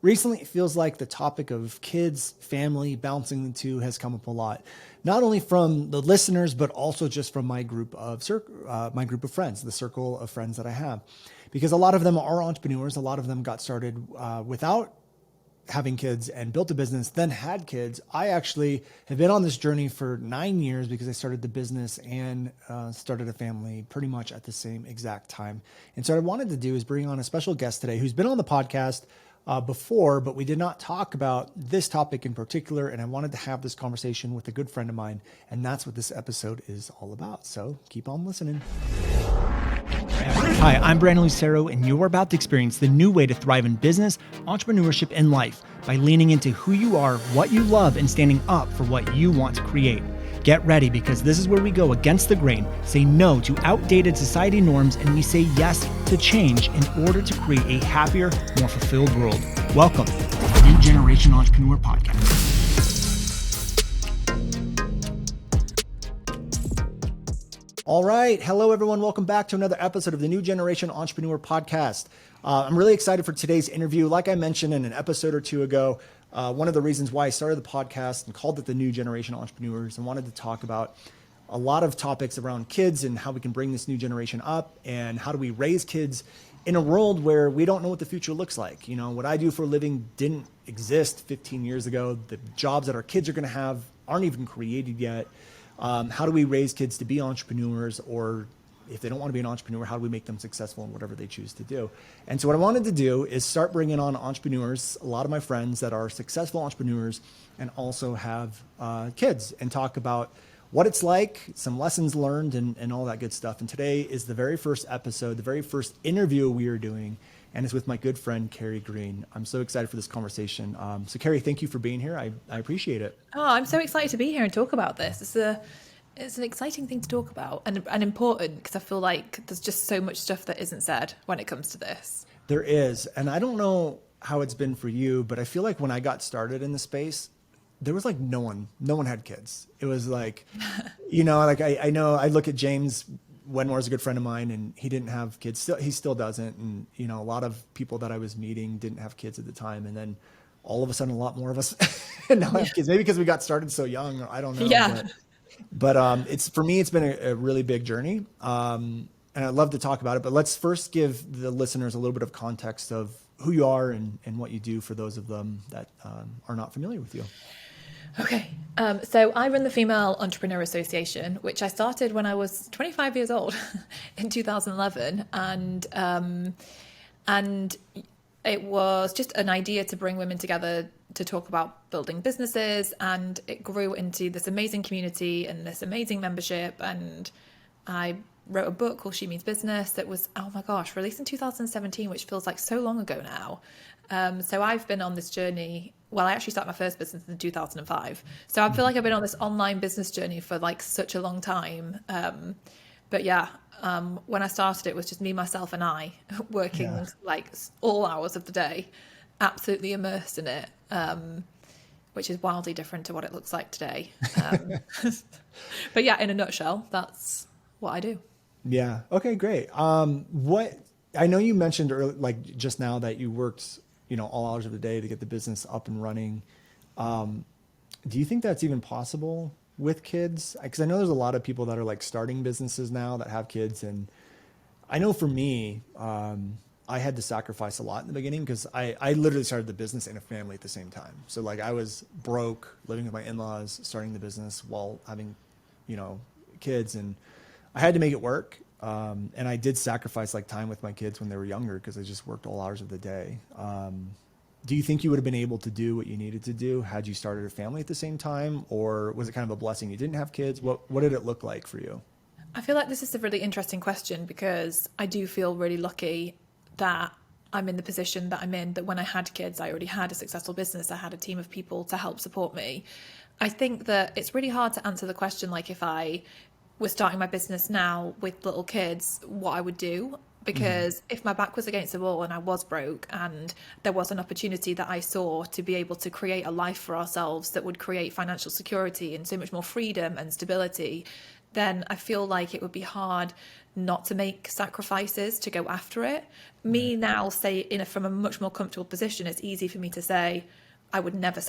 Recently, it feels like the topic of kids, family, balancing the two has come up a lot, not only from the listeners, but also just from my group of friends, the circle of friends that I have, because a lot of them are entrepreneurs. A lot of them got started without having kids and built a business, then had kids. I actually have been on this journey for 9 years because I started the business and started a family pretty much at the same exact time. And so what I wanted to do is bring on a special guest today who's been on the podcast before, but we did not talk about this topic in particular. And I wanted to have this conversation with a good friend of mine. And that's what this episode is all about. So keep on listening. Hi, I'm Brandon Lucero, and you're about to experience the new way to thrive in business, entrepreneurship, and life by leaning into who you are, what you love, and standing up for what you want to create. Get ready, because this is where we go against the grain, say no to outdated society norms, and we say yes to change in order to create a happier, more fulfilled world. Welcome to the New Generation Entrepreneur Podcast. All right. Hello, everyone. Welcome back to another episode of the New Generation Entrepreneur Podcast. I'm really excited for today's interview. Like I mentioned in an episode or two ago, one of the reasons why I started the podcast and called it the New Generation Entrepreneurs and wanted to talk about a lot of topics around kids and how we can bring this new generation up and how do we raise kids in a world where we don't know what the future looks like. You know, what I do for a living didn't exist 15 years ago. The jobs that our kids are going to have aren't even created yet. How do we raise kids to be entrepreneurs, or if they don't want to be an entrepreneur, how do we make them successful in whatever they choose to do? And so what I wanted to do is start bringing on entrepreneurs, a lot of my friends that are successful entrepreneurs and also have kids, and talk about what it's like, some lessons learned, and all that good stuff. And today is the very first episode, the very first interview we are doing, and it's with my good friend, Carrie Green. I'm so excited for this conversation. So Carrie, thank you for being here. I appreciate it. Oh, I'm so excited to be here and talk about this. It's an exciting thing to talk about and important, because I feel like there's just so much stuff that isn't said when it comes to this. There is. And I don't know how it's been for you, but I feel like when I got started in the space, there was like no one had kids. It was like, like I know I look at James Wenmore's a good friend of mine, and he didn't have kids. He still doesn't. And, a lot of people that I was meeting didn't have kids at the time. And then all of a sudden, a lot more of us now have kids, maybe because we got started so young. I don't know. Yeah. But for me, it's been a really big journey. And I'd love to talk about it, but let's first give the listeners a little bit of context of who you are and what you do for those of them that are not familiar with you. Okay. So I run the Female Entrepreneur Association, which I started when I was 25 years old in 2011. And it was just an idea to bring women together to talk about building businesses. And it grew into this amazing community and this amazing membership. And I wrote a book called She Means Business that was, oh my gosh, released in 2017, which feels like so long ago now. So I've been on this journey. Well, I actually started my first business in 2005. So I feel like I've been on this online business journey for like such a long time. But yeah, when I started, it was just me, myself, and I working like all hours of the day, absolutely immersed in it, which is wildly different to what it looks like today. But yeah, in a nutshell, that's what I do. Yeah. Okay, great. What I know you mentioned earlier, like just now, that you worked all hours of the day to get the business up and running. Do you think that's even possible with kids? Because I know there's a lot of people that are like starting businesses now that have kids. And I know for me, I had to sacrifice a lot in the beginning, because I literally started the business and a family at the same time. So like I was broke, living with my in-laws, starting the business while having, kids, and I had to make it work. And I did sacrifice like time with my kids when they were younger, because I just worked all hours of the day. Do you think you would have been able to do what you needed to do had you started a family at the same time? Or was it kind of a blessing you didn't have kids? What did it look like for you? I feel like this is a really interesting question, because I do feel really lucky that I'm in the position that I'm in, that when I had kids, I already had a successful business. I had a team of people to help support me. I think that it's really hard to answer the question, like if I was starting my business now with little kids, what I would do. Because if my back was against the wall and I was broke, and there was an opportunity that I saw to be able to create a life for ourselves that would create financial security and so much more freedom and stability, then I feel like it would be hard not to make sacrifices to go after it. Me now, say from a much more comfortable position, it's easy for me to say I would never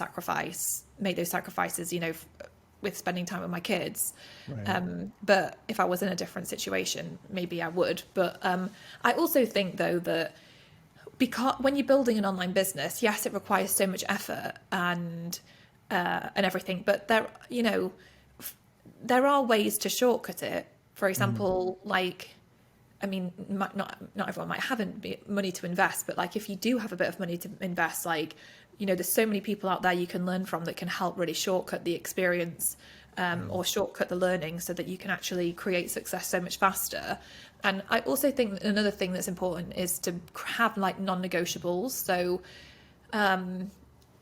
make those sacrifices, with spending time with my kids. Right. But if I was in a different situation, maybe I would. But I also think though that because when you're building an online business, yes, it requires so much effort and everything, but there are ways to shortcut it. For example, like, I mean, not everyone might have money to invest, but like if you do have a bit of money to invest, like, there's so many people out there you can learn from that can help really shortcut the experience, or shortcut the learning so that you can actually create success so much faster. And I also think that another thing that's important is to have like non-negotiables. So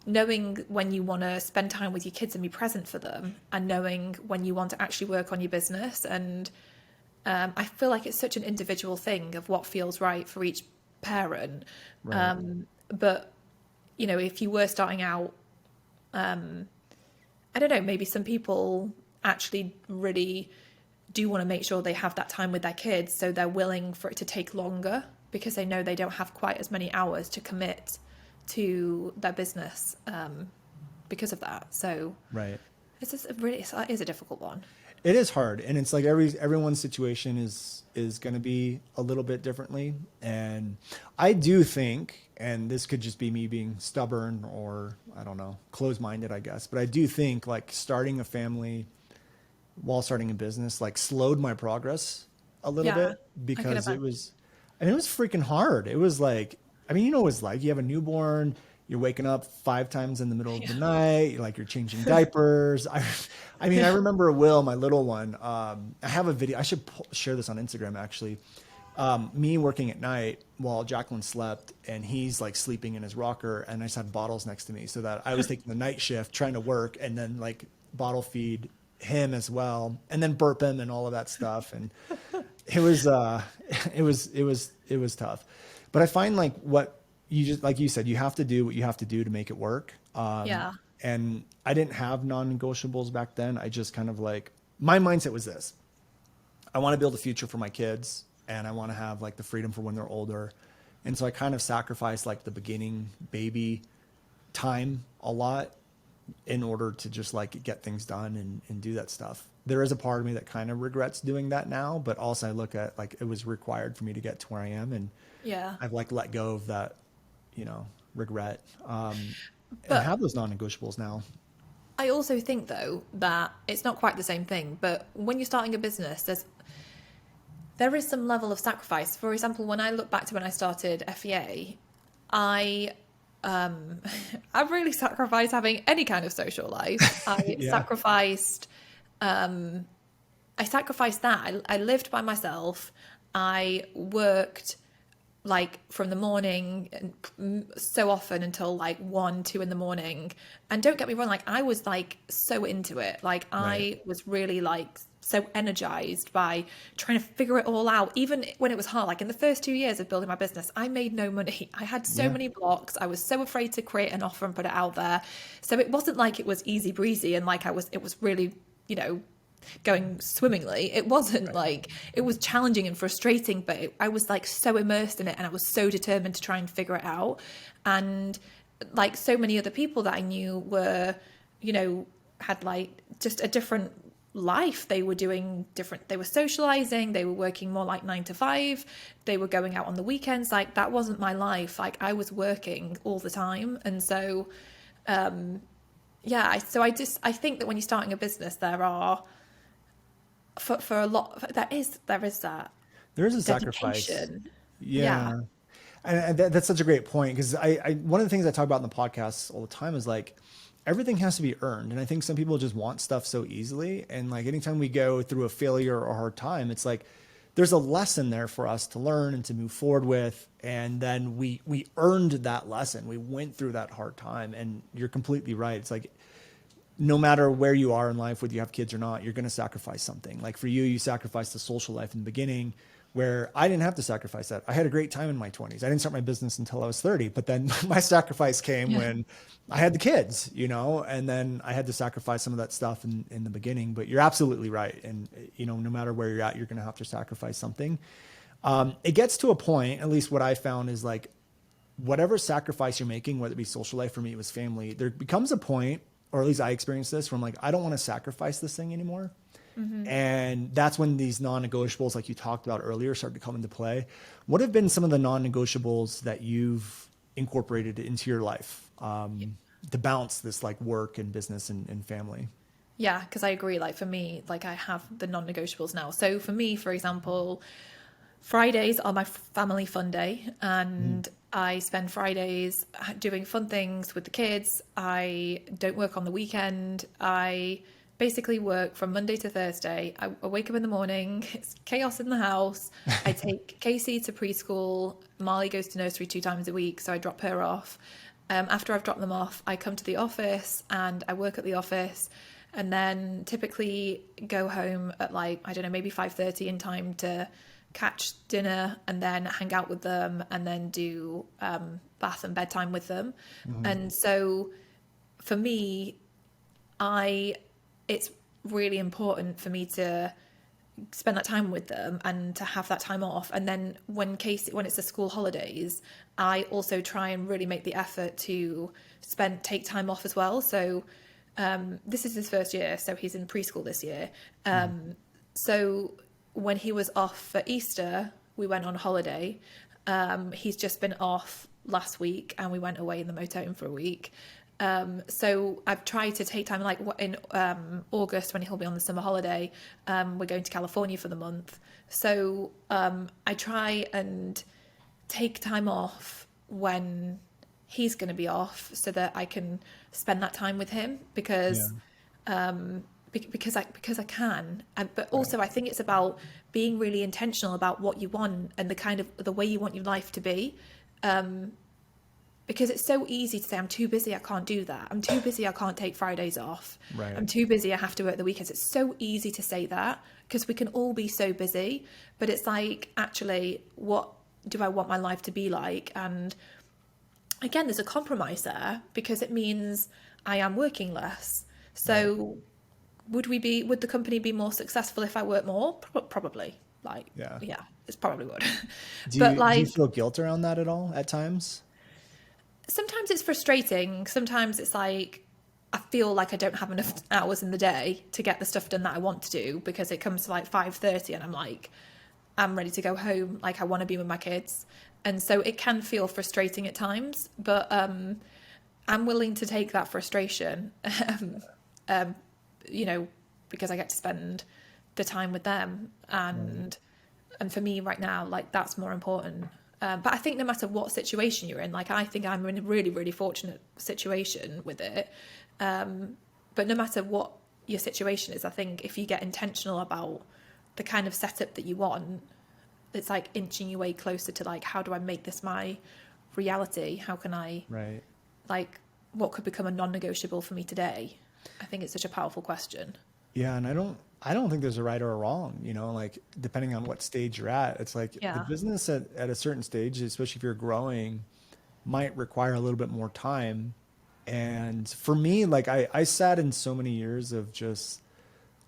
knowing when you want to spend time with your kids and be present for them, and knowing when you want to actually work on your business. And I feel like it's such an individual thing of what feels right for each parent. Right. But if you were starting out, I don't know, maybe some people actually really do want to make sure they have that time with their kids, so they're willing for it to take longer because they know they don't have quite as many hours to commit to their business because of that. So Right. it's just it is a difficult one. It is hard, and it's like everyone's situation is going to be a little bit differently. And I do think, and this could just be me being stubborn or I don't know, closed-minded, I guess, but I do think like starting a family while starting a business like slowed my progress a little Yeah, bit I can because imagine. it was freaking hard. It was like, I mean, what it's like. You have a newborn, you're waking up 5 times in the middle of the Yeah. night, like you're changing diapers. I mean, I remember Will, my little one. I have a video. I should share this on Instagram actually. Me working at night while Jacqueline slept, and he's like sleeping in his rocker, and I just had bottles next to me so that I was taking the night shift trying to work, and then like bottle feed him as well, and then burp him and all of that stuff. And it was it was tough. But I find like what you just like you said, you have to do what you have to do to make it work. Yeah. And I didn't have non-negotiables back then. I just kind of like my mindset was this: I want to build a future for my kids, and I want to have like the freedom for when they're older. And so I kind of sacrificed like the beginning baby time a lot in order to just like get things done and do that stuff. There is a part of me that kind of regrets doing that now, but also I look at like it was required for me to get to where I am, and Yeah. I've like let go of that, regret, and But have those non-negotiables now. I also think though that it's not quite the same thing. But when you're starting a business, there is some level of sacrifice. For example, when I look back to when I started FEA, I I really sacrificed having any kind of social life. Yeah. I sacrificed that. I lived by myself. I worked like from the morning and so often until like 1, 2 in the morning. And don't get me wrong, like I was like so into it. Like Right. I was really like so energized by trying to figure it all out, even when it was hard. Like in the first 2 years of building my business, I made no money. I had so Yeah. many blocks. I was so afraid to create an offer and put it out there. So it wasn't like it was easy breezy and like it was really, going swimmingly. It wasn't Right. like it was challenging and frustrating, but I was like so immersed in it and I was so determined to try and figure it out. And like so many other people that I knew were, had like just a different life. They were doing different, they were socializing, they were working more like 9 to 5, they were going out on the weekends. Like that wasn't my life. Like I was working all the time. And so I think that when you're starting a business, there are for a lot there is that There is a sacrifice. dedication. Yeah. Yeah. And that's such a great point because one of the things I talk about in the podcast all the time is like everything has to be earned. And I think some people just want stuff so easily. And like anytime we go through a failure or a hard time, it's like there's a lesson there for us to learn and to move forward with. And then we earned that lesson. We went through that hard time. And you're completely right. It's like no matter where you are in life, whether you have kids or not, you're going to sacrifice something. Like for you, you sacrificed the social life in the beginning where I didn't have to sacrifice that. I had a great time in my 20s. I didn't start my business until I was 30, but then my sacrifice came Yeah. when I had the kids, and then I had to sacrifice some of that stuff in the beginning. But you're absolutely right. And, no matter where you're at, you're going to have to sacrifice something. It gets to a point, at least what I found is like, whatever sacrifice you're making, whether it be social life, for me, it was family, there becomes a point, or at least I experienced this, where I'm like, I don't want to sacrifice this thing anymore. And that's when these non-negotiables, like you talked about earlier, start to come into play. What have been some of the non-negotiables that you've incorporated into your life to balance this like work and business and family? Yeah, because I agree. Like for me, like I have the non-negotiables now. So for me, for example, Fridays are my family fun day, and I spend Fridays doing fun things with the kids. I don't work on the weekend. I basically work from Monday to Thursday. I wake up in the morning, it's chaos in the house. I take Casey to preschool. Marley goes to nursery 2 times a week, so I drop her off. After I've dropped them off, I come to the office and I work at the office, and then typically go home at like, I don't know, maybe 5:30 in time to catch dinner and then hang out with them and then do bath and bedtime with them. And so for me, it's really important for me to spend that time with them and to have that time off. And then when it's the school holidays, I also try and really make the effort to take time off as well. So this is his first year, so he's in preschool this year. So when he was off for Easter, we went on holiday. He's just been off last week and we went away in the motorhome for a week. So I've tried to take time, like in August when he'll be on the summer holiday, we're going to California for the month. So I try and take time off when he's going to be off so that I can spend that time with him because because I can. But also I think it's about being really intentional about what you want and the way you want your life to be. Because it's so easy to say, I'm too busy, I can't do that. I'm too busy, I can't take Fridays off. Right. I'm too busy, I have to work the weekends. It's so easy to say that because we can all be so busy. But it's like, actually, what do I want my life to be like? And again, there's a compromise there because it means I am working less. So would the company be more successful if I work more? Probably. Yeah, it probably would. Do you feel guilt around that at all at times? Sometimes it's frustrating. Sometimes it's like I feel like I don't have enough hours in the day to get the stuff done that I want to do because it comes to like 5:30 and I'm like, I'm ready to go home. Like I want to be with my kids. And so it can feel frustrating at times, but I'm willing to take that frustration, because I get to spend the time with them. And for me right now, like that's more important. But I think no matter what situation you're in, like I think I'm in a really, really fortunate situation with it. But no matter what your situation is, I think if you get intentional about the kind of setup that you want, it's like inching your way closer to like, how do I make this my reality? How can I, like, what could become a non-negotiable for me today? I think it's such a powerful question. Yeah, and I don't think there's a right or a wrong, like depending on what stage you're at. It's like the business at a certain stage, especially if you're growing, might require a little bit more time. And for me, like I sat in so many years of just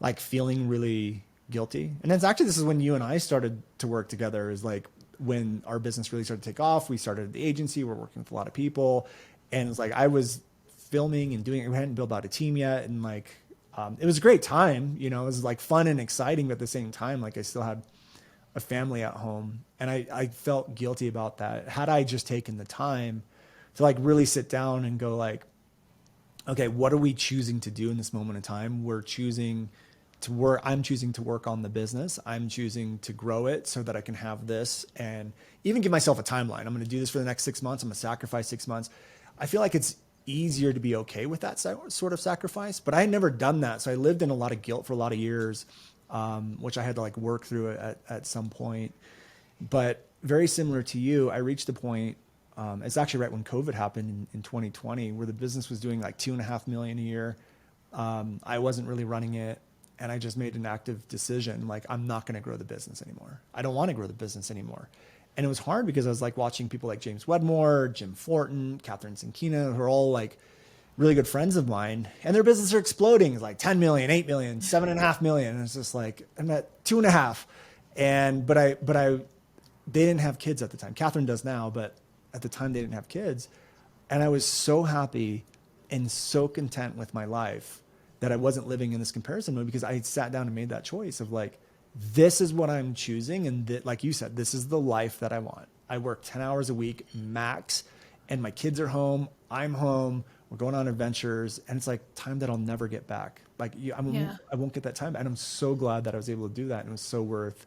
like feeling really guilty. And it's actually, this is when you and I started to work together, is like when our business really started to take off. We started the agency, we're working with a lot of people. And it's like I was filming and doing it. We hadn't built out a team yet. And like, it was a great time, it was like fun and exciting, but at the same time, like I still had a family at home and I felt guilty about that. Had I just taken the time to like really sit down and go like, okay, what are we choosing to do in this moment in time? I'm choosing to work on the business. I'm choosing to grow it so that I can have this and even give myself a timeline. I'm going to do this for the next 6 months. I'm going to sacrifice 6 months. I feel like it's easier to be okay with that sort of sacrifice, but I had never done that. So I lived in a lot of guilt for a lot of years, which I had to like work through at some point. But very similar to you, I reached a point, it's actually right when COVID happened in 2020, where the business was doing like 2.5 million a year. I wasn't really running it. And I just made an active decision, like, I'm not going to grow the business anymore. I don't want to grow the business anymore. And it was hard because I was like watching people like James Wedmore, Jim Fortin, Catherine Sinkina, who are all like really good friends of mine, and their businesses are exploding. It's like 10 million, 8 million, 7.5 million. And it's just like, I'm at 2.5. They didn't have kids at the time. Catherine does now, but at the time they didn't have kids. And I was so happy and so content with my life that I wasn't living in this comparison mode, because I had sat down and made that choice of like, this is what I'm choosing. And like you said, this is the life that I want. I work 10 hours a week max, and my kids are home. I'm home. We're going on adventures. And it's like time that I'll never get back. Like I won't get that time. And I'm so glad that I was able to do that. And it was so worth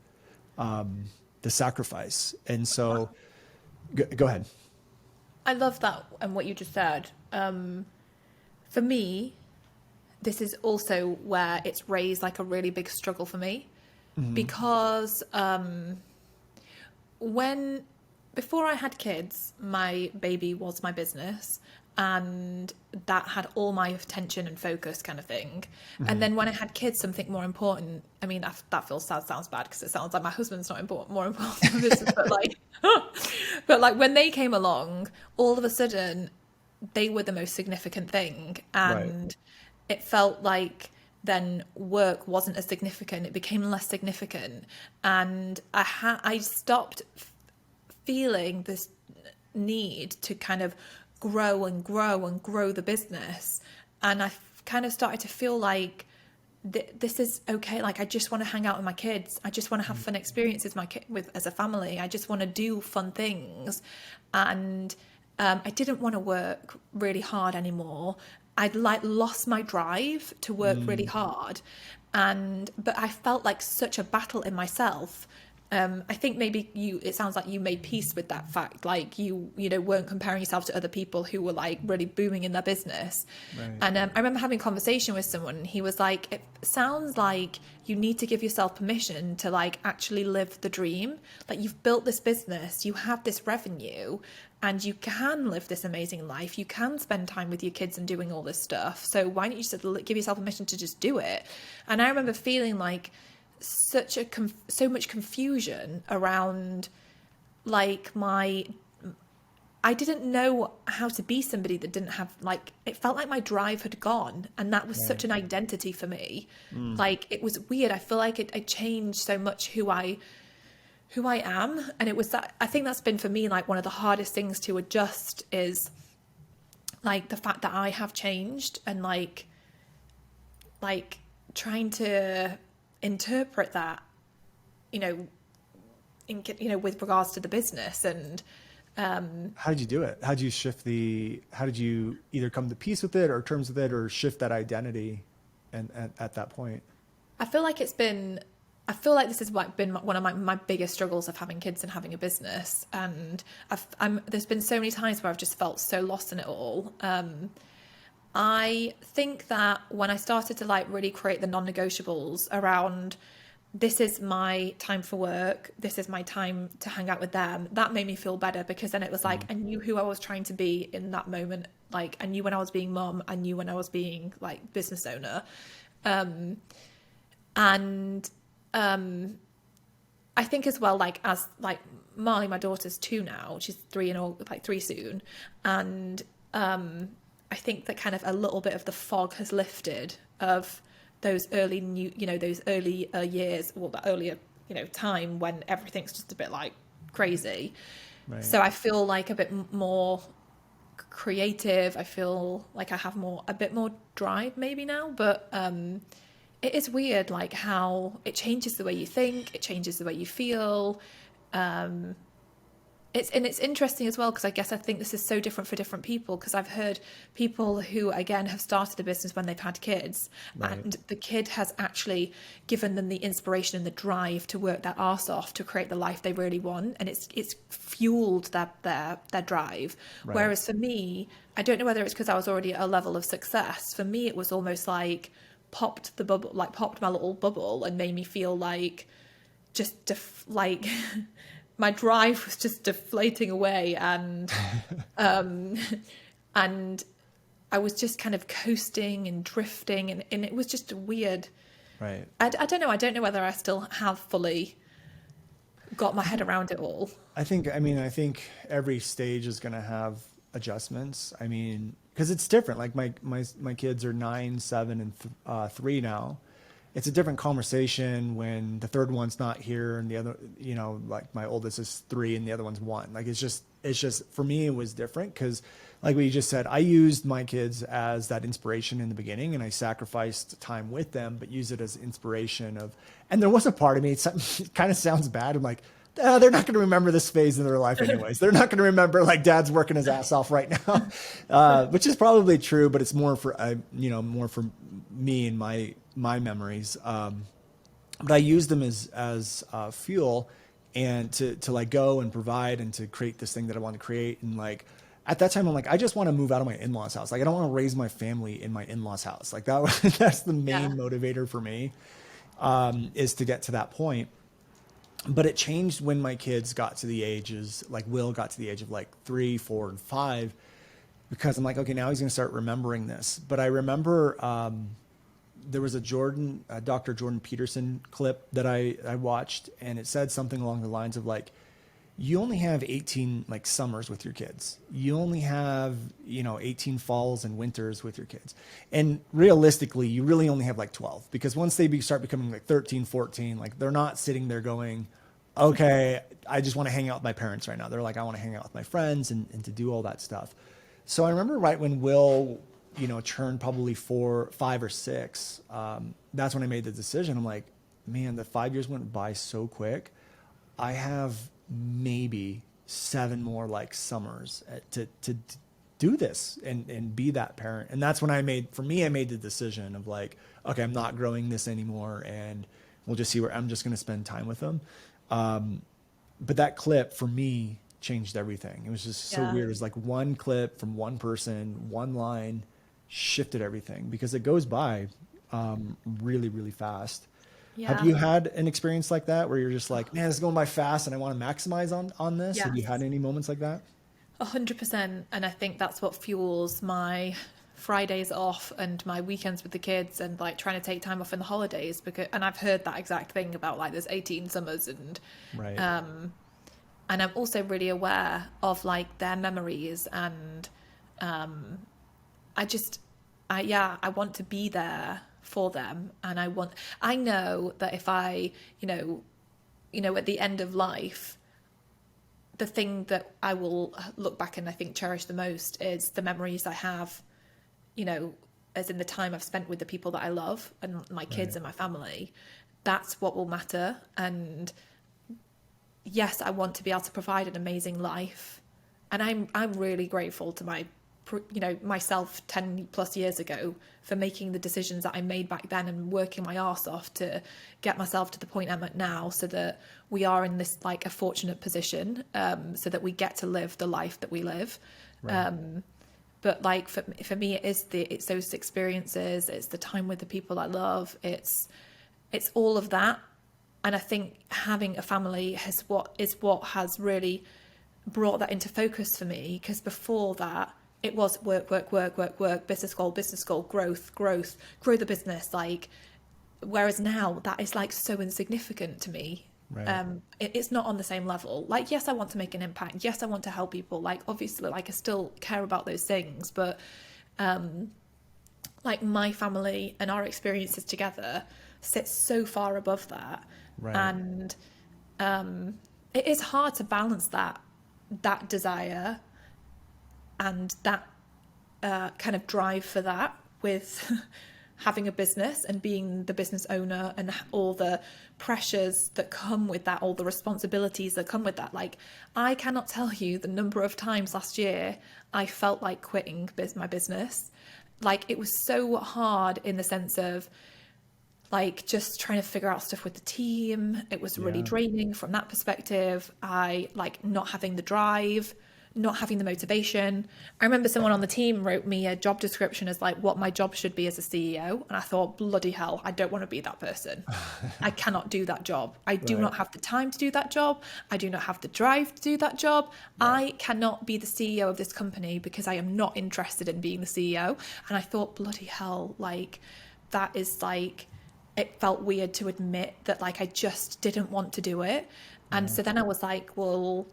the sacrifice. And so go ahead. I love that and what you just said. For me, this is also where it's raised like a really big struggle for me, because before I had kids, my baby was my business, and that had all my attention and focus, kind of thing. And then when I had kids, something more important. I mean, that feels sad, sounds bad, because it sounds like my husband's not important, more important than business, but like when they came along, all of a sudden they were the most significant thing, and it felt like then work wasn't as significant. It became less significant, and I stopped feeling this need to kind of grow and grow and grow the business. And I kind of started to feel like this is okay. Like, I just want to hang out with my kids. I just want to have fun experiences as a family. I just want to do fun things. And I didn't want to work really hard anymore. I'd like lost my drive to work really hard. But I felt like such a battle in myself. I think maybe it sounds like you made peace with that fact. Like you weren't comparing yourself to other people who were like really booming in their business. Right. And I remember having a conversation with someone, and he was like, it sounds like you need to give yourself permission to like actually live the dream. Like, you've built this business, you have this revenue, and you can live this amazing life. You can spend time with your kids and doing all this stuff. So why don't you just give yourself permission to just do it? And I remember feeling like so much confusion around like I didn't know how to be somebody that didn't have, like, it felt like my drive had gone, and that was such an identity for me. Like, it was weird. I feel like it changed so much who I am. And it was that, I think that's been for me like one of the hardest things to adjust, is like the fact that I have changed, and like trying to interpret that, with regards to the business. And how did you do it? How did you either come to peace with it or terms with it, or shift that identity and at that point? I feel like this has been one of my biggest struggles of having kids and having a business. And there's been so many times where I've just felt so lost in it all. I think that when I started to like really create the non-negotiables around, this is my time for work, this is my time to hang out with them, that made me feel better, because then it was like I knew who I was trying to be in that moment. Like, I knew when I was being mom, I knew when I was being like business owner. I think as well, like, as like Marley, my daughter's 2 now, she's 3 like 3 soon, and I think that kind of a little bit of the fog has lifted of those early years, or that earlier, time when everything's just a bit like crazy. Right. So I feel like a bit more creative. I feel like I have a bit more drive maybe now, but it is weird, like how it changes the way you think, it changes the way you feel. It's interesting as well, because I think this is so different for different people, because I've heard people who, again, have started a business when they've had kids, right, and the kid has actually given them the inspiration and the drive to work their arse off to create the life they really want, and it's fueled their drive. Right. Whereas for me, I don't know whether it's because I was already at a level of success. For me, it was almost like popped my little bubble and made me feel like my drive was just deflating away, and and I was just kind of coasting and drifting, and it was just a weird Right. I don't know. I don't know whether I still have fully got my head around it all. I think every stage is going to have adjustments. I mean, because it's different. Like my kids are 9, 7, and 3 now. It's a different conversation when the third one's not here and the other, like my oldest is 3 and the other one's 1. Like it's just for me it was different because, like we just said, I used my kids as that inspiration in the beginning, and I sacrificed time with them, but use it as inspiration of. And there was a part of me, it kind of sounds bad. I'm like, they're not going to remember this phase in their life anyways. They're not going to remember like dad's working his ass off right now, which is probably true, but it's more for, more for me and my memories. But I use them as fuel and to like go and provide and to create this thing that I want to create. And like, at that time, I'm like, I just want to move out of my in-laws house. Like, I don't want to raise my family in my in-laws house. Like that's the main Yeah. motivator for me, is to get to that point. But it changed when my kids got to the ages, like Will got to the age of like 3, 4, and 5, because I'm like, okay, now he's going to start remembering this. But I remember there was a Dr. Jordan Peterson clip that I watched, and it said something along the lines of like, you only have 18 like summers with your kids. You only have, 18 falls and winters with your kids. And realistically, you really only have like 12, because once they start becoming like 13, 14, like they're not sitting there going, okay, I just want to hang out with my parents right now. They're like, I want to hang out with my friends and to do all that stuff. So I remember right when Will, turned probably 4, 5 or 6, that's when I made the decision. I'm like, man, the 5 years went by so quick. I have maybe 7 more like summers to do this and be that parent. And that's when I made the decision of like, okay, I'm not growing this anymore, and we'll just see where I'm just going to spend time with them. But that clip for me changed everything. It was just so Yeah. weird. It was like one clip from one person, one line shifted everything, because it goes by really, really fast. Have Yeah. you had an experience like that where you're just like, man, this is going by fast and I want to maximize on this? Have you had Yes. any moments like that? 100%. And I think that's what fuels my Fridays off and my weekends with the kids and like trying to take time off in the holidays, and I've heard that exact thing about like there's 18 summers, Right. and I'm also really aware of like their memories, and I just, I want to be there for them, and I know that if I, at the end of life, the thing that I will look back and I think cherish the most is the memories I have, as in the time I've spent with the people that I love and my kids Right. and my family. That's what will matter. And yes, I want to be able to provide an amazing life, and I'm really grateful to myself 10 plus years ago for making the decisions that I made back then and working my arse off to get myself to the point I'm at now, so that we are in this like a fortunate position, so that we get to live the life that we live. Right. But like for me, it's those experiences, it's the time with the people I love, it's all of that. And I think having a family is what has really brought that into focus for me, because before that it was work, work, work, work, work, business goal, growth, grow the business. Like, whereas now that is like so insignificant to me. Right. It's not on the same level. Like, yes, I want to make an impact. Yes, I want to help people. Like, obviously, like I still care about those things, but like my family and our experiences together sit so far above that. Right. And it is hard to balance that desire and that kind of drive for that with having a business and being the business owner and all the pressures that come with that, all the responsibilities that come with that. Like, I cannot tell you the number of times last year I felt like quitting my business. Like, it was so hard in the sense of like just trying to figure out stuff with the team. It was really Yeah. draining from that perspective. I like not having the drive, not having the motivation. I remember someone on the team wrote me a job description as like what my job should be as a CEO. And I thought, bloody hell, I don't want to be that person. I cannot do that job. I do Right. not have the time to do that job. I do not have the drive to do that job. Right. I cannot be the CEO of this company because I am not interested in being the CEO. And I thought, bloody hell, like that is like it felt weird to admit that like I just didn't want to do it. And so then I was like, well,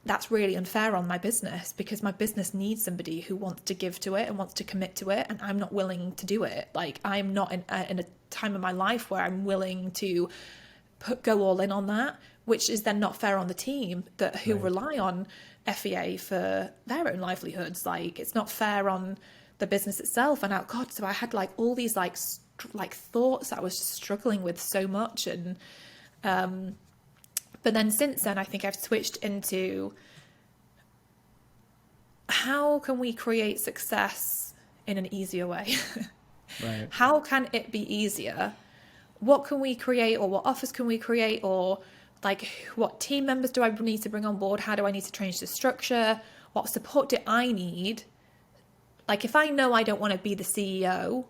that's really unfair on my business, because my business needs somebody who wants to give to it and wants to commit to it, and I'm not willing to do it. Like, I'm not in a time in my life where I'm willing to go all in on that, which is then not fair on the team who rely on FEA for their own livelihoods. Like, it's not fair on the business itself. And God, so I had like all these like thoughts that I was struggling with so much. And but then since then, I think I've switched into, how can we create success in an easier way? Right. How can it be easier? What can we create, or what offers can we create, or like what team members do I need to bring on board? How do I need to change the structure? What support do I need? Like, if I know I don't want to be the CEO,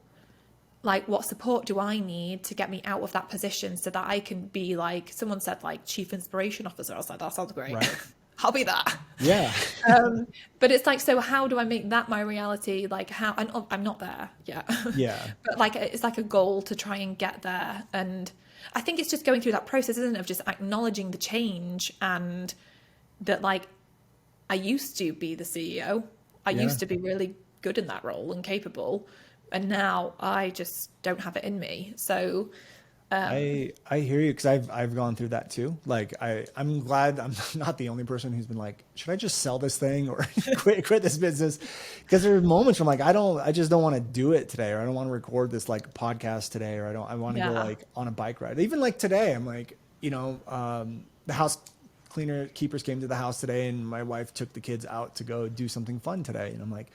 like, what support do I need to get me out of that position so that I can be, like, someone said, like, chief inspiration officer. I was like, that sounds great. Right. I'll be that. Yeah. But it's like, so how do I make that my reality? Like, how, I'm not there yet. Yeah. But like, it's like a goal to try and get there. And I think it's just going through that process, isn't it, of just acknowledging the change, and that, like, I used to be the CEO. I used to be really good in that role and capable, and now I just don't have it in me. So I hear you, because I've gone through that too. Like, I'm glad I'm not the only person who's been like, should I just sell this thing or quit this business? Because there are moments where I'm like, I just don't want to do it today, or I don't want to record this like podcast today, or I want to go like on a bike ride. Even like today, I'm like, the house keepers came to the house today, and my wife took the kids out to go do something fun today, and I'm like,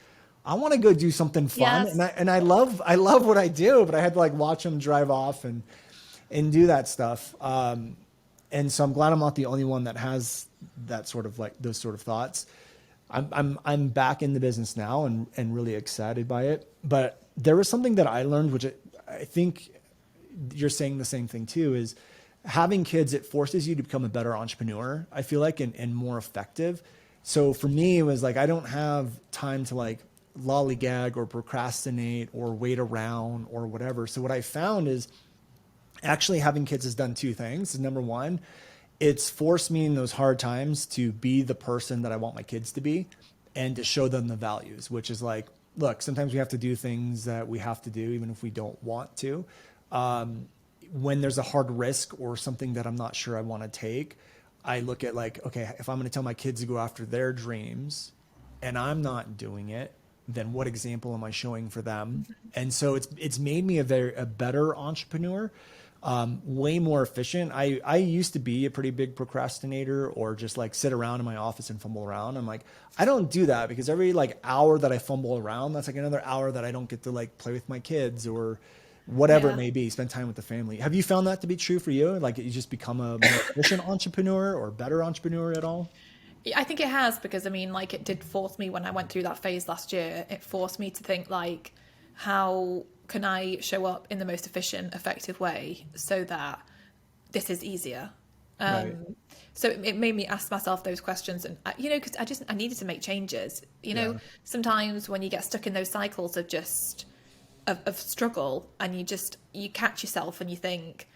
I want to go do something fun. Yes. And I love what I do, but I had to like watch them drive off and do that stuff. And so I'm glad I'm not the only one that has that sort of like those sort of thoughts. I'm back in the business now, and really excited by it. But there was something that I learned, which I think you're saying the same thing too, is having kids, it forces you to become a better entrepreneur, I feel like, and more effective. So for me, it was like, I don't have time to like lollygag or procrastinate or wait around or whatever. So what I found is, actually having kids has done two things. Number one, it's forced me in those hard times to be the person that I want my kids to be, and to show them the values, which is like, look, sometimes we have to do things that we have to do, even if we don't want to. When there's a hard risk or something that I'm not sure I want to take, I look at like, okay, if I'm going to tell my kids to go after their dreams and I'm not doing it, then what example am I showing for them? And so it's made me a better entrepreneur, way more efficient. I used to be a pretty big procrastinator, or just like sit around in my office and fumble around. I'm like, I don't do that, because every like hour that I fumble around, that's like another hour that I don't get to like play with my kids or whatever it may be, spend time with the family. Have you found that to be true for you? Like, you just become a more efficient entrepreneur or better entrepreneur at all? I think it has, because I mean, like, it did force me, when I went through that phase last year, it forced me to think like, how can I show up in the most efficient, effective way so that this is easier? Right. So it made me ask myself those questions, and because I needed to make changes. Yeah. Sometimes when you get stuck in those cycles of just of struggle, and you catch yourself and you think,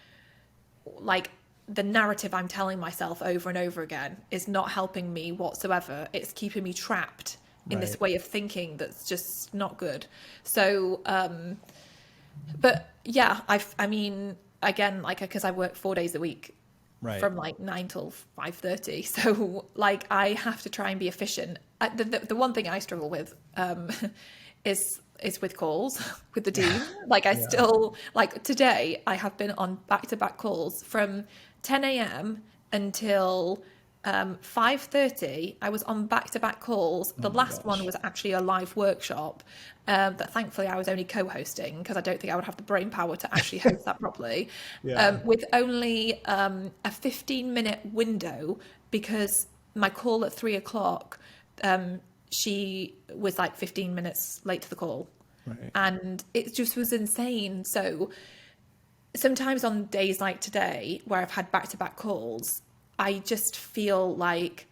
like, the narrative I'm telling myself over and over again is not helping me whatsoever. It's keeping me trapped in this way of thinking that's just not good. So, but yeah, I mean, again, like, because I work 4 days a week, from like 9 till 5:30. So like, I have to try and be efficient. The one thing I struggle with is with calls with the team. Like, I still, like, today I have been on back-to-back calls from 10 a.m. until 5:30. I was on back-to-back calls. The last one was actually a live workshop that thankfully I was only co-hosting, because I don't think I would have the brain power to actually host that properly, with only a 15-minute window, because my call at 3 o'clock, she was like 15 minutes late to the call. And it just was insane. So sometimes on days like today, where I've had back-to-back calls, I just feel like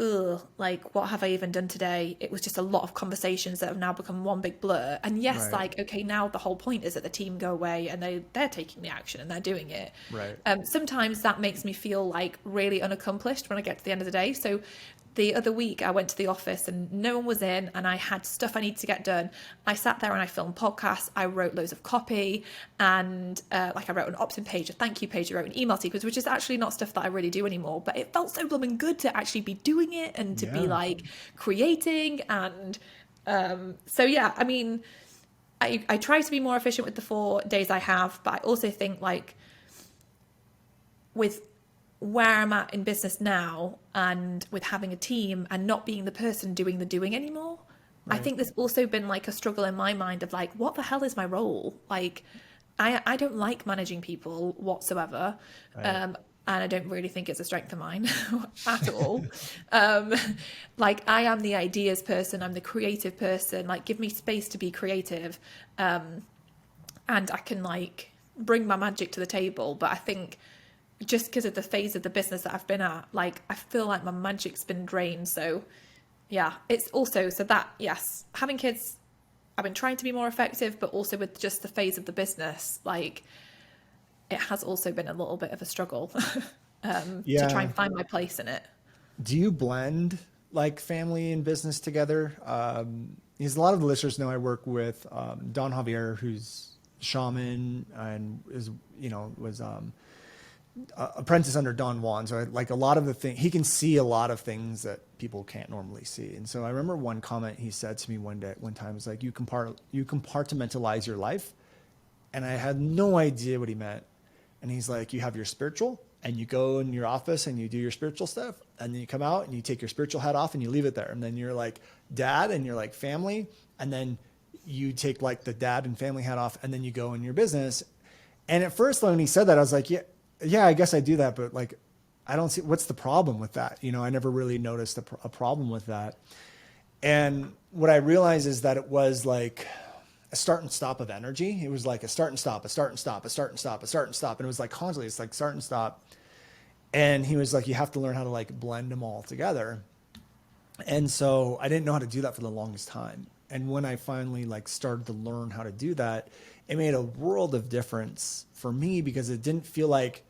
ugh, like, what have I even done today? It was just a lot of conversations that have now become one big blur. And yes, Right. like, okay, now the whole point is that the team go away and they're taking the action and they're doing it. Right. Sometimes that makes me feel like really unaccomplished when I get to the end of the day. So the other week I went to the office and no one was in and I had stuff I needed to get done. I sat there and I filmed podcasts. I wrote loads of copy and like I wrote an opt-in page, a thank you page, I wrote an email sequence, which is actually not stuff that I really do anymore, but it felt so blooming good to actually be doing it and to be Yeah. like creating. And so, yeah, I mean, I try to be more efficient with the 4 days I have, but I also think like with where I'm at in business now and with having a team and not being the person doing the doing anymore, I Right. think there's also been like a struggle in my mind of like, what the hell is my role? Like, I don't like managing people whatsoever. Right. And I don't really think it's a strength of mine at all. Um, like, I am the ideas person, I'm the creative person. Like, give me space to be creative. And I can like bring my magic to the table. But I think just because of the phase of the business that I've been at, like I feel like my magic's been drained. So yeah, it's also so that yes, having kids, I've been trying to be more effective, but also with just the phase of the business, like it has also been a little bit of a struggle to try Yeah. and find my place in it. Do you blend like family and business together? Because a lot of the listeners know I work with Don Javier, who's shaman and is, was apprentice under Don Juan. So like a lot of the thing, he can see a lot of things that people can't normally see. And so I remember one comment he said to me one time was like, you compartmentalize your life. And I had no idea what he meant. And he's like, you have your spiritual and you go in your office and you do your spiritual stuff. And then you come out and you take your spiritual hat off and you leave it there. And then you're like dad and you're like family. And then you take like the dad and family hat off and then you go in your business. And at first when he said that, I was like, yeah, I guess I do that. But like, I don't see what's the problem with that. I never really noticed a problem with that. And what I realized is that it was like a start and stop of energy. It was like a start and stop, a start and stop, a start and stop, a start and stop. And it was like constantly, it's like start and stop. And he was like, you have to learn how to like blend them all together. And so I didn't know how to do that for the longest time. And when I finally like started to learn how to do that, it made a world of difference for me because it didn't feel like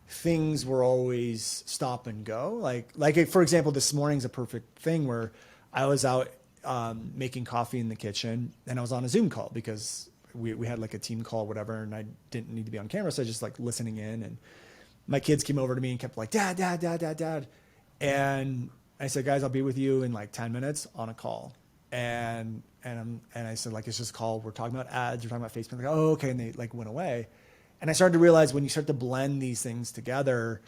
things were always stop and go. Like for example, this morning's a perfect thing where I was out making coffee in the kitchen and I was on a Zoom call because we had like a team call or whatever, and I didn't need to be on camera. So I just like listening in, and my kids came over to me and kept like, dad, dad, dad, dad, dad. And I said, guys, I'll be with you in like 10 minutes on a call. And I said, like, it's just a call. We're talking about ads. We're talking about Facebook. Like, oh, okay. And they like went away. And I started to realize when you start to blend these things together,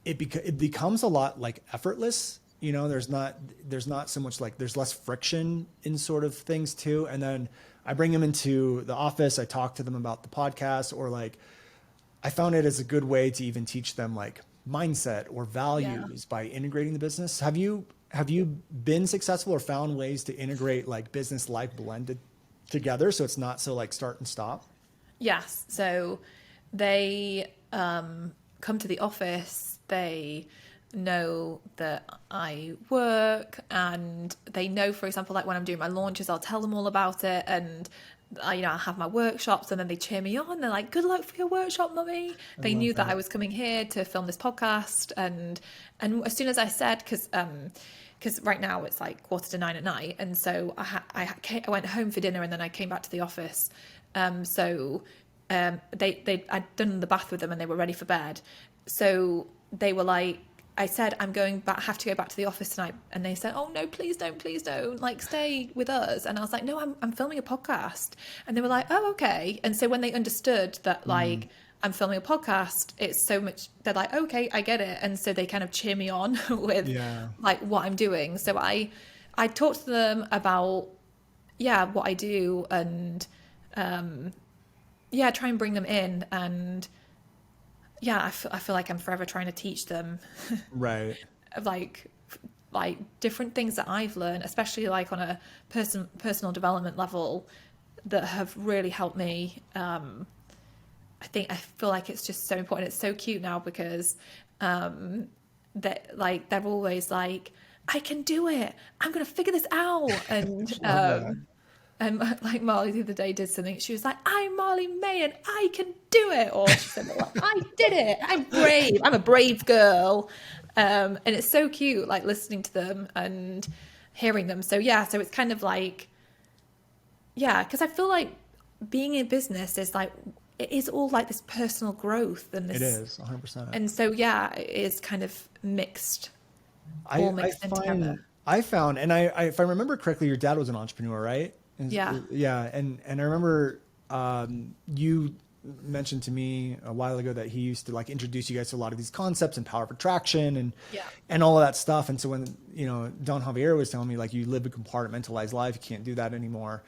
it becomes a lot like effortless. There's not so much like there's less friction in sort of things too. And then I bring them into the office. I talk to them about the podcast, or like I found it as a good way to even teach them like mindset or Yeah. values by integrating the business. Have you been successful or found ways to integrate like business life blended together so it's not so like start and stop? Yes. So they come to the office, they know that I work, and they know, for example, like when I'm doing my launches, I'll tell them all about it. And I'll have my workshops, and then they cheer me on. They're like, "Good luck for your workshop, mummy." I They love knew that I that. was coming here to film this podcast, and as soon as I said, because right now it's like 8:45 at night, and so I went home for dinner, and then I came back to the office. I'd done the bath with them, and they were ready for bed. So they were like, I said, I'm going back, have to go back to the office tonight. And they said, oh no, please don't, like stay with us. And I was like, no, I'm filming a podcast. And they were like, oh, okay. And so when they understood that Mm, like I'm filming a podcast, it's so much, they're like, okay, I get it. And so they kind of cheer me on with yeah. like what I'm doing. So I talked to them about, yeah, what I do, and yeah, try and bring them in. And yeah, I feel like I'm forever trying to teach them Right. like different things that I've learned, especially like on a personal development level, that have really helped me. I feel like it's just so important. It's so cute now because that like they're always like, I can do it. I'm gonna figure this out. Love that. And like Marley the other day did something. She was like, I'm Marley May and I can do it. Or she said, like, I did it. I'm brave. I'm a brave girl. And it's so cute, like listening to them and hearing them. So yeah, so it's kind of like, yeah, because I feel like being in business is like, it is all like this personal growth and It this, is 100%. and so yeah, it is kind of mixed, I, all I mixed in find, together. I found, and if I remember correctly, your dad was an entrepreneur, right? Yeah. Yeah. And I remember, you mentioned to me a while ago that he used to like introduce you guys to a lot of these concepts and power of attraction Yeah. and all of that stuff. And so when, Don Javier was telling me like, you live a compartmentalized life, you can't do that anymore.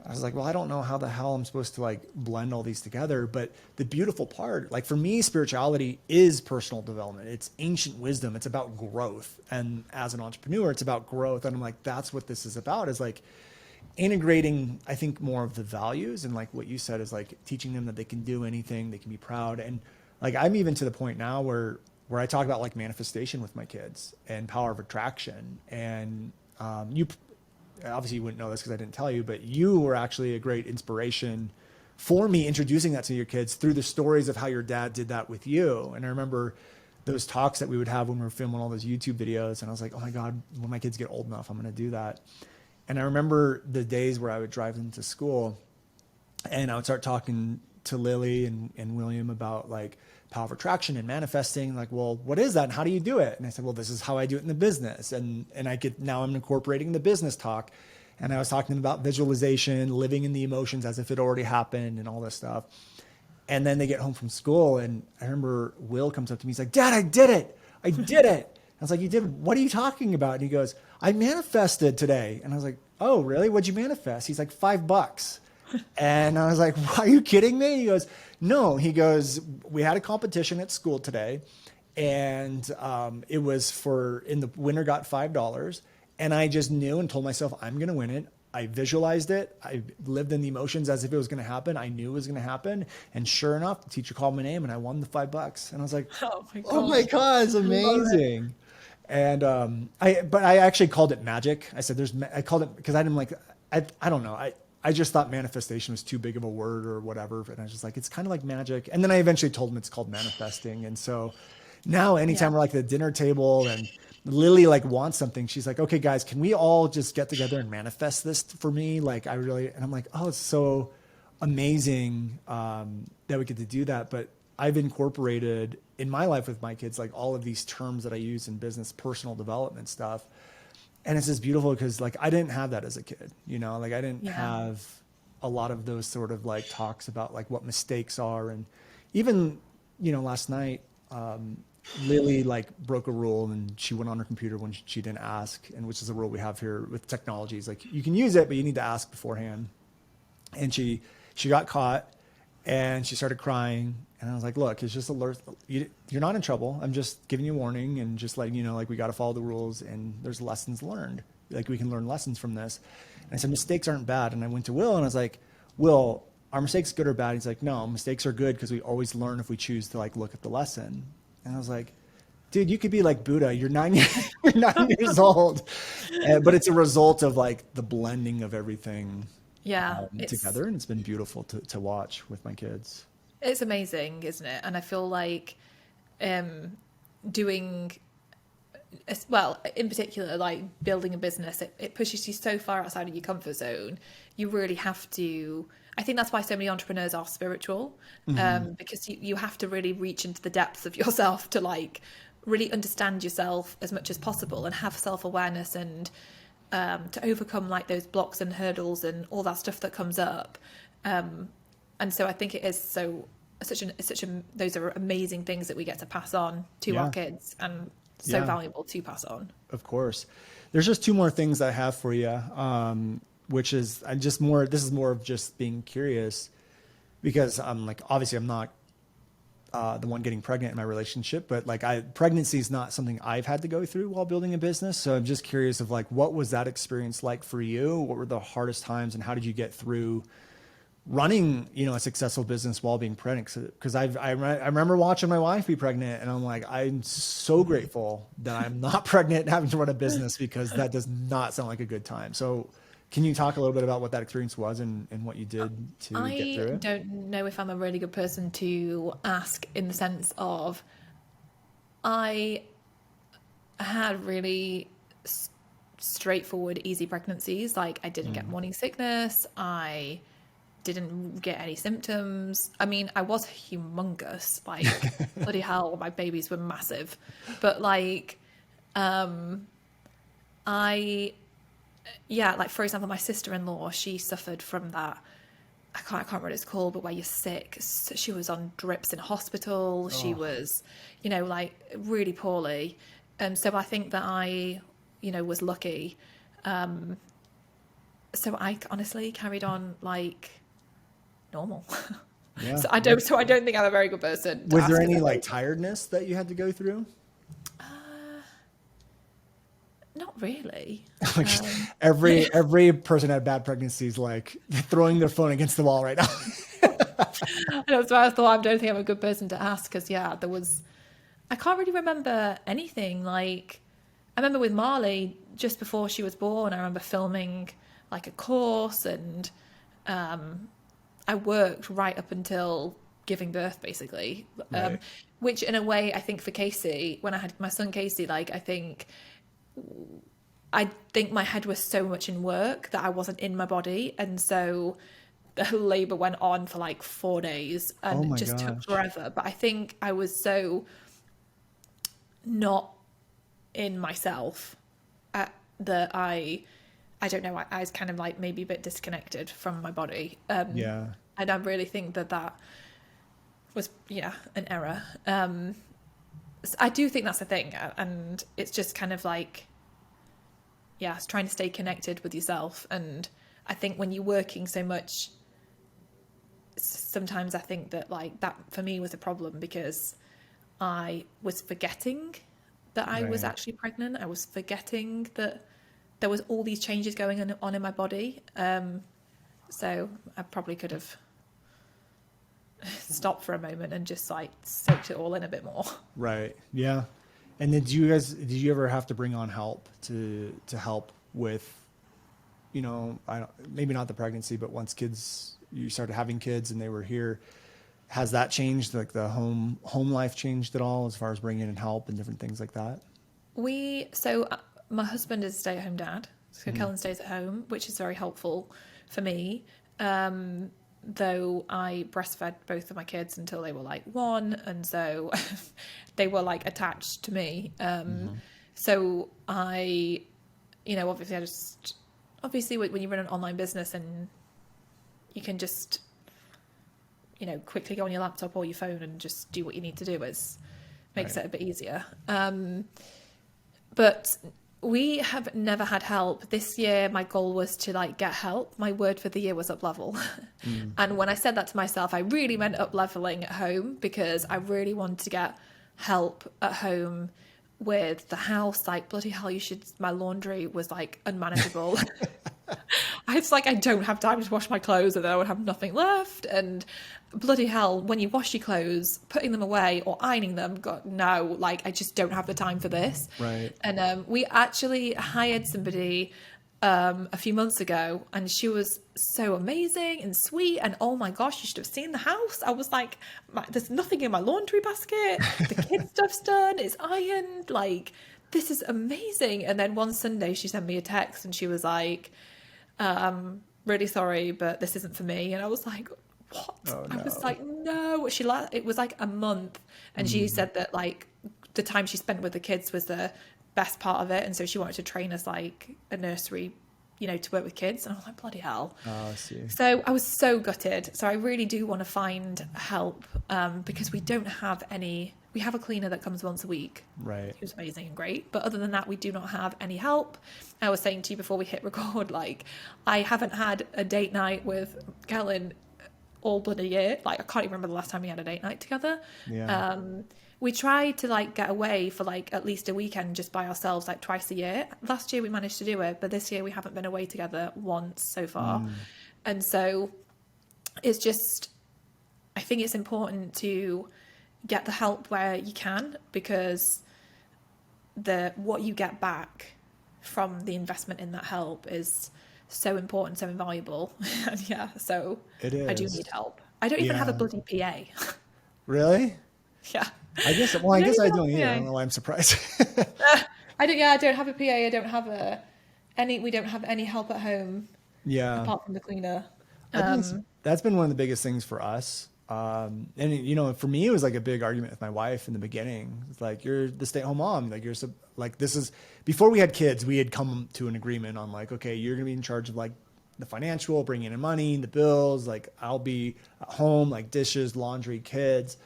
I was like, well, I don't know how the hell I'm supposed to like blend all these together. But the beautiful part, like for me, spirituality is personal development. It's ancient wisdom. It's about growth. And as an entrepreneur, it's about growth. And I'm like, that's what this is about, is like integrating, I think, more of the values. And like what you said is like teaching them that they can do anything, they can be proud. And like, I'm even to the point now where I talk about like manifestation with my kids and power of attraction. And you obviously you wouldn't know this because I didn't tell you, but you were actually a great inspiration for me introducing that to your kids through the stories of how your dad did that with you. And I remember those talks that we would have when we were filming all those YouTube videos. And I was like, oh my God, when my kids get old enough, I'm going to do that. And I remember the days where I would drive them to school and I would start talking to Lily and William about like power of attraction and manifesting. Like, well, what is that? And how do you do it? And I said, well, this is how I do it in the business. And now I'm incorporating the business talk. And I was talking to them about visualization, living in the emotions as if it already happened and all this stuff. And then they get home from school and I remember Will comes up to me. He's like, Dad, I did it. I did it. I was like, you did? What are you talking about? And he goes, I manifested today. And I was like, oh, really? What'd you manifest? He's like, $5. And I was like, are you kidding me? He goes, no. He goes, we had a competition at school today and it was in the winner got $5. And I just knew and told myself, I'm going to win it. I visualized it. I lived in the emotions as if it was going to happen. I knew it was going to happen. And sure enough, the teacher called my name and I won the $5. And I was like, Oh my oh my gosh. God, it's Love it. amazing. And but I actually called it magic. I said, I called it because I didn't like, I don't know. I just thought manifestation was too big of a word or whatever. And I was just like, it's kind of like magic. And then I eventually told him it's called manifesting. And so now anytime Yeah. we're like at the dinner table and Lily like wants something, she's like, okay, guys, can we all just get together and manifest this for me? Like and I'm like, oh, it's so amazing that we get to do that. But I've incorporated in my life with my kids, like all of these terms that I use in business, personal development stuff. And it's just beautiful because like, I didn't have that as a kid, like I didn't Yeah. have a lot of those sort of like talks about like what mistakes are. And even, last night, Lily like broke a rule and she went on her computer when she didn't ask, and which is a rule we have here with technologies. Like you can use it, but you need to ask beforehand. And she got caught and she started crying. And I was like, look, it's just alert. You're not in trouble. I'm just giving you a warning and just letting you know, like we got to follow the rules and there's lessons learned. Like we can learn lessons from this. And I said, mistakes aren't bad. And I went to Will and I was like, Will, are mistakes good or bad? He's like, no, mistakes are good because we always learn if we choose to like look at the lesson. And I was like, dude, you could be like Buddha. You're 9, you're 9 years old. But it's a result of like the blending of everything Yeah. together. And it's been beautiful to watch with my kids. It's amazing, isn't it? And I feel like doing, well, in particular, like building a business, it pushes you so far outside of your comfort zone. You really have to. I think that's why so many entrepreneurs are spiritual, because you have to really reach into the depths of yourself to like really understand yourself as much as possible and have self-awareness and to overcome like those blocks and hurdles and all that stuff that comes up. And so I think it is those are amazing things that we get to pass on to our Yeah. kids and so Yeah. valuable to pass on. Of course. There's just two more things I have for you, which is this is more of just being curious because I'm like, obviously I'm not the one getting pregnant in my relationship, but like pregnancy is not something I've had to go through while building a business. So I'm just curious of like, what was that experience like for you? What were the hardest times and how did you get through running, a successful business while being pregnant. Because I remember watching my wife be pregnant, and I'm like, I'm so grateful that I'm not pregnant and having to run a business, because that does not sound like a good time. So can you talk a little bit about what that experience was and what you did to get I through it? don't know if I'm a really good person to ask, in the sense of I had really straightforward, easy pregnancies. Like, I didn't get morning sickness. I didn't get any symptoms. I mean, I was humongous. Like, bloody hell, my babies were massive. But like, like, for example, my sister-in-law, she suffered from that. I can't remember what it's called, but where you're sick. So she was on drips in hospital. She Oh, was, like, really poorly. And so I think that I, was lucky. So I honestly carried on like normal. yeah. So I don't think I'm a very good person to Was there ask in any that like way. tiredness that you had to go through? Not really. Like, Um, every person had bad pregnancies, like throwing their phone against the wall right now. that's why I thought I don't think I'm a good person to ask, because I can't really remember anything. Like, I remember with Marley, just before she was born, I remember filming like a course, and I worked right up until giving birth, basically. Right. Which in a way, I think for Casey, when I had my son Casey, like, I think my head was so much in work that I wasn't in my body. And so the labor went on for like 4 days, Oh and it my just took gosh. forever. But I think I was so not in myself, that I don't know, I was kind of like maybe a bit disconnected from my body. Yeah. And I really think that was, an error. So I do think that's the thing. And it's just kind of like, it's trying to stay connected with yourself. And I think when you're working so much, sometimes I think that, like, that for me was a problem, because I was forgetting that I was Right. actually pregnant. I was forgetting that there was all these changes going on in my body. So I probably could have stopped for a moment and just like soaked it all in a bit more. Right. Yeah. And then did you ever have to bring on help to help with, maybe not the pregnancy, but once you started having kids and they were here, has that changed? Like the home life changed at all, as far as bringing in help and different things like that? My husband is a stay-at-home dad, so Mhm. Kellen stays at home, which is very helpful for me. Though I breastfed both of my kids until they were like 1, and so they were like attached to me. Mhm. So I, obviously when you run an online business, and you can just, quickly go on your laptop or your phone and just do what you need to do, makes Right. it a bit easier. But we have never had help. This year, my goal was to like get help. My word for the year was up level. Mm. And when I said that to myself, I really meant up leveling at home, because I really wanted to get help at home with the house. Like, bloody hell, my laundry was like unmanageable. I was like, I don't have time to wash my clothes, and then I would have nothing left. And bloody hell, when you wash your clothes, putting them away or ironing them, God, no, like, I just don't have the time for this. Right. And we actually hired somebody a few months ago, and she was so amazing and sweet. And oh my gosh, you should have seen the house. I was like, there's nothing in my laundry basket. The kids' stuff's done. It's ironed. Like, this is amazing. And then one Sunday, she sent me a text, and she was like, really sorry, but this isn't for me. And I was like, what? Oh I was no. like, no. It was like a month, and she Mm. said that like the time she spent with the kids was the best part of it, and so she wanted to train us like a nursery, to work with kids. And I was like, bloody hell. Oh, I see. So I was so gutted. So I really do want to find help, because we don't have any. We have a cleaner that comes once a week, Right. who's amazing and great. But other than that, we do not have any help. I was saying to you before we hit record, like, I haven't had a date night with Kellen all bloody year. Like, I can't even remember the last time we had a date night together. Yeah. We try to like get away for like at least a weekend just by ourselves, like twice a year. Last year we managed to do it, but this year we haven't been away together once so far. Mm. And so is just, I think it's important to get the help where you can, because the what you get back from the investment in that help is so important, so invaluable. And yeah, so It I do need is. help. I don't even have a Yeah. bloody PA. Really? Yeah. I guess, well, I I don't guess I even have don't a either. I don't PA. know why I'm surprised. I don't. Yeah, I don't have a PA. I don't have a any. We don't have any help at home Yeah. apart from the cleaner. I think that's been one of the biggest things for us. And for me, it was like a big argument with my wife in the beginning. It's like, you're the stay-at-home mom. Like like, this is before we had kids, we had come to an agreement on like, okay, you're gonna be in charge of like the financial, bringing in money, the bills. Like, I'll be at home, like dishes, laundry, kids.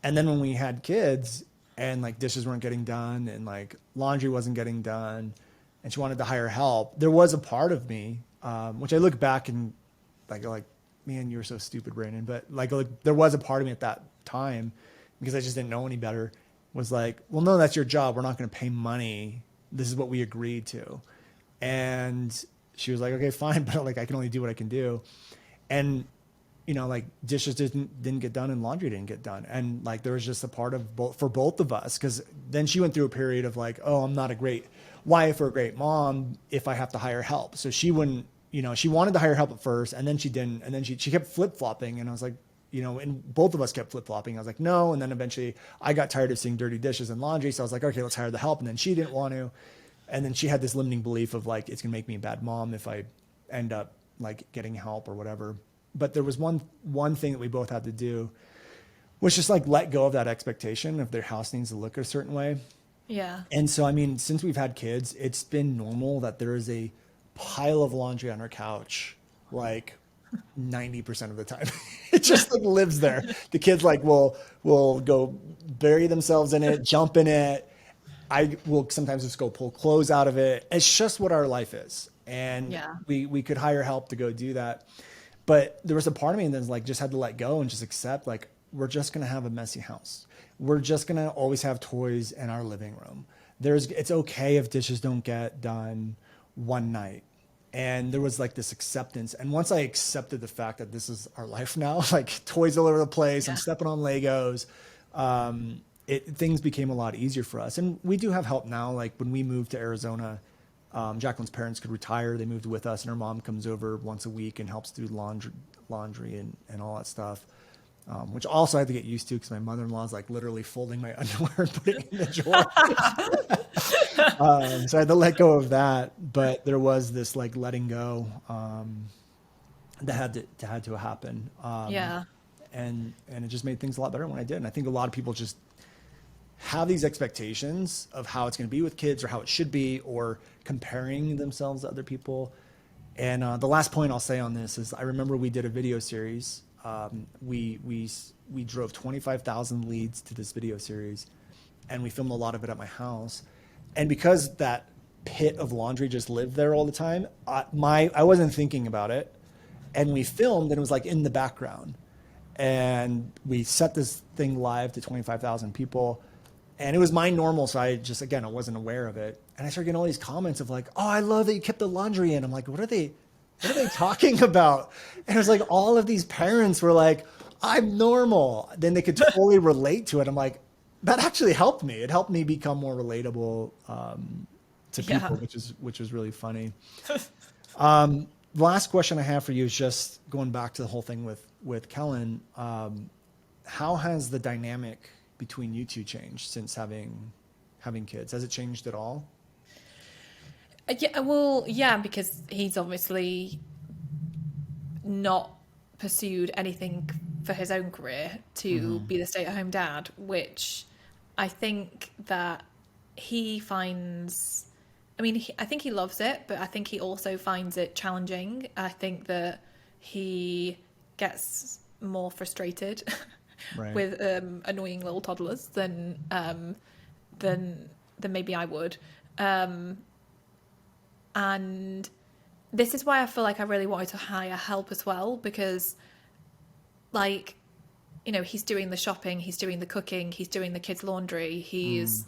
And then when we had kids and like dishes weren't getting done and like laundry wasn't getting done, and she wanted to hire help, there was a part of me, which I look back and like, man, you were so stupid, Brandon. But like there was a part of me at that time, because I just didn't know any better, was like, well, no, that's your job. We're not going to pay money. This is what we agreed to. And she was like, okay, fine, but like I can only do what I can do. And like dishes didn't get done and laundry didn't get done. And like there was just a part of both for both of us, because then she went through a period of like, oh, I'm not a great wife or a great mom if I have to hire help. So she wouldn't, she wanted to hire help at first, and then she didn't, and then she kept flip-flopping, and I was like, and both of us kept flip-flopping. I was like, no. And then eventually I got tired of seeing dirty dishes and laundry, so I was like, okay, let's hire the help. And then she didn't want to. And then she had this limiting belief of like, it's gonna make me a bad mom if I end up like getting help or whatever. But there was one thing that we both had to do, was just like let go of that expectation of their house needs to look a certain way. Yeah. And so, I mean, since we've had kids, it's been normal that there is a pile of laundry on our couch, like 90% of the time. It just like lives there. The kids like will go bury themselves in it, jump in it. I will sometimes just go pull clothes out of it. It's just what our life is. And Yeah. we could hire help to go do that. But there was a part of me that's like just had to let go and just accept, like, we're just gonna have a messy house. We're just gonna always have toys in our living room. It's okay if dishes don't get done one night. And there was like this acceptance. And once I accepted the fact that this is our life now, like toys all over the place, I'm Yeah. stepping on Legos, things became a lot easier for us. And we do have help now. Like when we moved to Arizona, Jacqueline's parents could retire. They moved with us, and her mom comes over once a week and helps do laundry and all that stuff, which also I had to get used to, because my mother-in-law is like literally folding my underwear and putting it in the drawer. So I had to let go of that. But there was this like letting go that had to happen, Yeah. and it just made things a lot better when I did. And I think a lot of people just have these expectations of how it's going to be with kids, or how it should be, or comparing themselves to other people. And the last point I'll say on this is, I remember we did a video series. We drove 25,000 leads to this video series, and we filmed a lot of it at my house. And because that pit of laundry just lived there all the time, I wasn't thinking about it. And we filmed, and it was like in the background. And we set this thing live to 25,000 people, and it was my normal. So I wasn't aware of it. And I started getting all these comments of like, oh, I love that you kept the laundry in. I'm like, what are they talking about? And it was like, all of these parents were like, I'm normal. Then they could totally relate to it. I'm like, that actually helped me. It helped me become more relatable to Yeah. people, which was really funny. The last question I have for you is just going back to the whole thing with Kellen. How has the dynamic between you two changed since having kids? Has it changed at all? Yeah, well, yeah, because he's obviously not pursued anything for his own career to Mm-hmm. be the stay-at-home dad, which I think that he finds. I mean, I think he loves it, but I think he also finds it challenging. I think that he gets more frustrated Right. with annoying little toddlers than than maybe I would. Um, and this is why I feel like I really wanted to hire help as well, because like, he's doing the shopping, he's doing the cooking, he's doing the kids' laundry, Mm. he's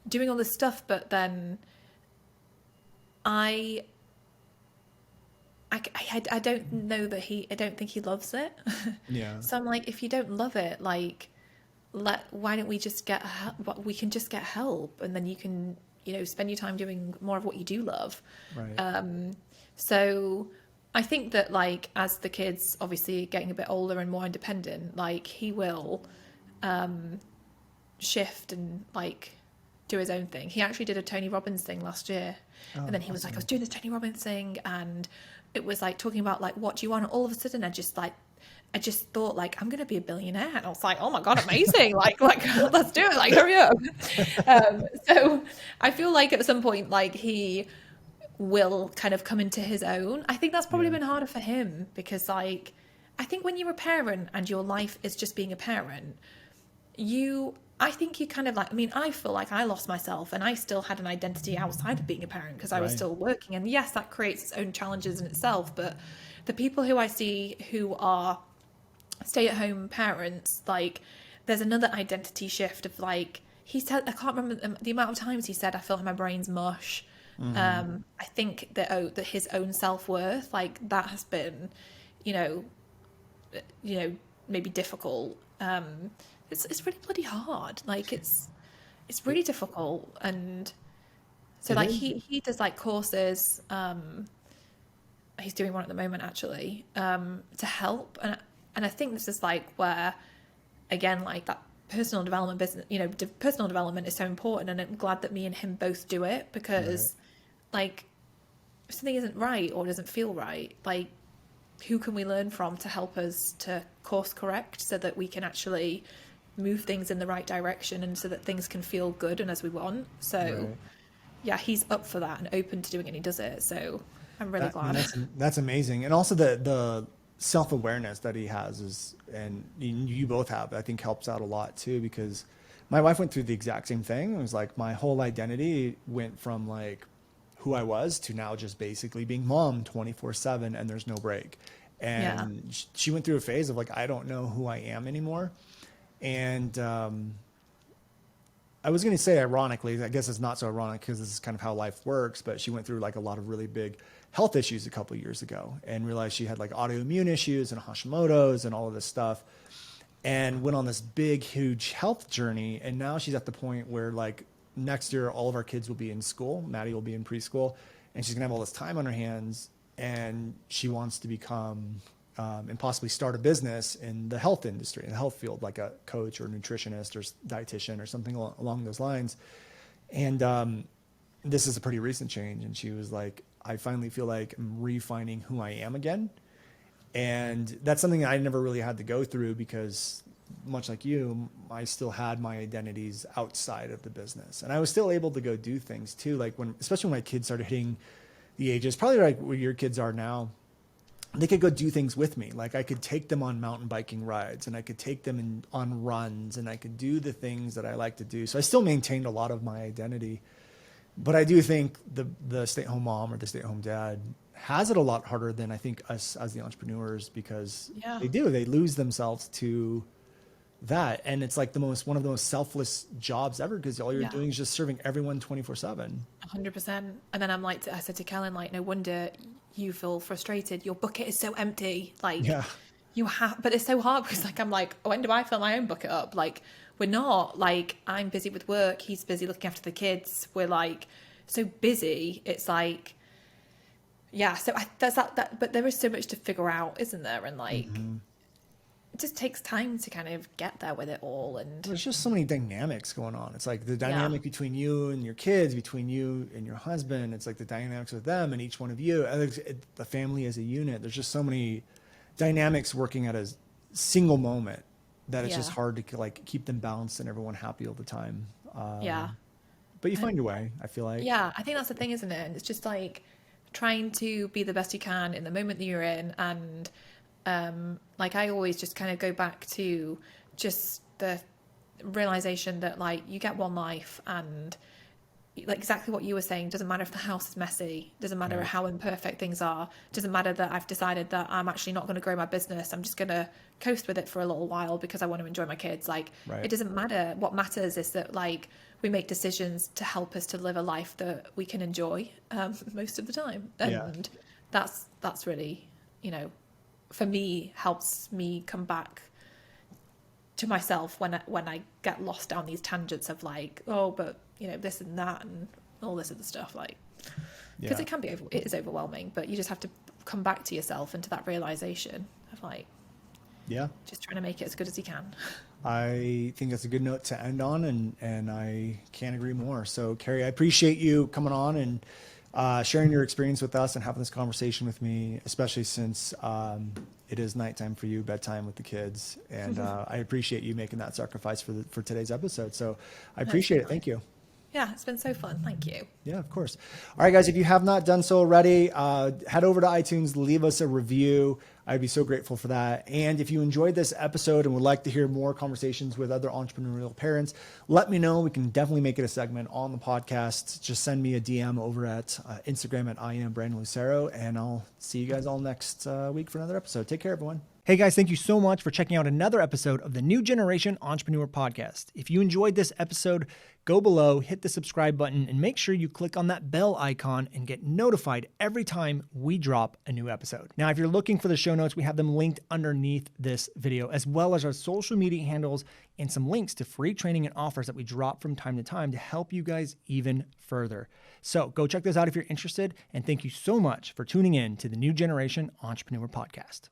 doing all this stuff, but then I I don't know that I don't think he loves it. Yeah. So I'm like, if you don't love it, like, why don't we just we can just get help, and then you can, spend your time doing more of what you do love. Right. So I think that, like, as the kids obviously getting a bit older and more independent, like, he will shift and, like, do his own thing. He actually did a Tony Robbins thing last year. Oh, And then he was like, I awesome. was doing this Tony Robbins thing, and it was like talking about, like, what do you want? And all of a sudden I just thought, like, I'm gonna be a billionaire. And I was like, oh my God, amazing. like let's do it, like, hurry up. So I feel like at some point, like, he will kind of come into his own. I think that's probably Yeah. been harder for him because, like, I think when you're a parent and your life is just being a parent, I think you kind of, like, I mean, I feel like I lost myself and I still had an identity outside of being a parent because I was Right. still working. And yes, that creates its own challenges in itself. But the people who I see who are stay-at-home parents, like, there's another identity shift of, like, he said, I can't remember the amount of times he said, I feel like my brain's mush. Mm-hmm. I think that his own self-worth, like, that has been, you know, maybe difficult. It's really bloody hard. Like, it's really difficult. And so, It like, is. he does, like, courses. He's doing one at the moment, actually, to help. And I think this is, like, where, again, like, that personal development business, personal development is so important. And I'm glad that me and him both do it Right. because, like, if something isn't right or doesn't feel right, like, who can we learn from to help us to course correct so that we can actually move things in the right direction and so that things can feel good and as we want. So Right. yeah, he's up for that and open to doing it, and he does it. So I'm really That, and glad. that's amazing. And also the self-awareness that he has is, and you both have, I think helps out a lot too, because my wife went through the exact same thing. It was like my whole identity went from, like, who I was to now just basically being mom 24/7 and there's no break. Yeah. And she went through a phase of, like, I don't know who I am anymore. And I was going to say ironically, I guess it's not so ironic because this is kind of how life works, but she went through, like, a lot of really big health issues a couple of years ago and realized she had, like, autoimmune issues and Hashimoto's and all of this stuff, and went on this big, huge health journey. And now she's at the point where, like, next year, all of our kids will be in school. Maddie will be in preschool, and she's going to have all this time on her hands. And she wants to become and possibly start a business in the health industry, in the health field, like a coach or nutritionist or dietitian or something along those lines. And this is a pretty recent change. And she was like, I finally feel like I'm refining who I am again. And that's something I never really had to go through because, much like you, I still had my identities outside of the business. And I was still able to go do things too. Like, especially when my kids started hitting the ages, probably like where your kids are now, they could go do things with me. Like, I could take them on mountain biking rides and I could take them on runs and I could do the things that I like to do. So I still maintained a lot of my identity. But I do think the stay-at-home mom or the stay-at-home dad has it a lot harder than I think us as the entrepreneurs, because Yeah. they lose themselves to that. And it's like one of the most selfless jobs ever, because all you're Yeah. doing is just serving everyone 24/7. 100%. And then I said to Kellen, like, no wonder you feel frustrated. Your bucket is so empty. Like, Yeah. but it's so hard because, like, I'm like, when do I fill my own bucket up? Like, we're not, like, I'm busy with work. He's busy looking after the kids. We're, like, so busy. It's like, yeah. So there's that, but there is so much to figure out, isn't there? And, like, Hmm. it just takes time to kind of get there with it all. And There's just so many dynamics going on. It's like the yeah, dynamic between you and your kids, between you and your husband. It's like the dynamics with them and each one of you. And the family as a unit. There's just so many dynamics working at a single moment that it's just yeah, hard to, like, keep them balanced and everyone happy all the time. yeah. But you find And your way, I feel like. yeah, I think that's the thing, isn't it? And it's just like trying to be the best you can in the moment that you're in. And like, I always just kind of go back to just the realization that, like, you get one life, and, like, exactly what you were saying, doesn't matter if the house is messy, doesn't matter Right. how imperfect things are, doesn't matter that I've decided that I'm actually not going to grow my business, I'm just going to coast with it for a little while because I want to enjoy my kids. Like, Right. it doesn't matter. What matters is that, like, we make decisions to help us to live a life that we can enjoy most of the time. Yeah. And that's really, for me, helps me come back to myself when I get lost down these tangents of like, oh, but this and that and all this other stuff, like, because it is overwhelming, but you just have to come back to yourself and to that realization of like, just trying to make it as good as you can. I think that's a good note to end on, and I can't agree more. So Carrie, I appreciate you coming on and sharing your experience with us and having this conversation with me, especially since it is nighttime for you, bedtime with the kids. And I appreciate you making that sacrifice for today's episode. So I appreciate it. Thank you. Yeah, it's been so fun. Thank you. Yeah, of course. All right, guys, if you have not done so already, head over to iTunes, leave us a review. I'd be so grateful for that. And if you enjoyed this episode and would like to hear more conversations with other entrepreneurial parents, let me know. We can definitely make it a segment on the podcast. Just send me a DM over at Instagram at I am Brandon Lucero, and I'll see you guys all next week for another episode. Take care, everyone. Hey guys, thank you so much for checking out another episode of the New Generation Entrepreneur Podcast. If you enjoyed this episode, go below, hit the subscribe button, and make sure you click on that bell icon and get notified every time we drop a new episode. Now, if you're looking for the show notes, we have them linked underneath this video, as well as our social media handles and some links to free training and offers that we drop from time to time to help you guys even further. So go check those out if you're interested, and thank you so much for tuning in to the New Generation Entrepreneur Podcast.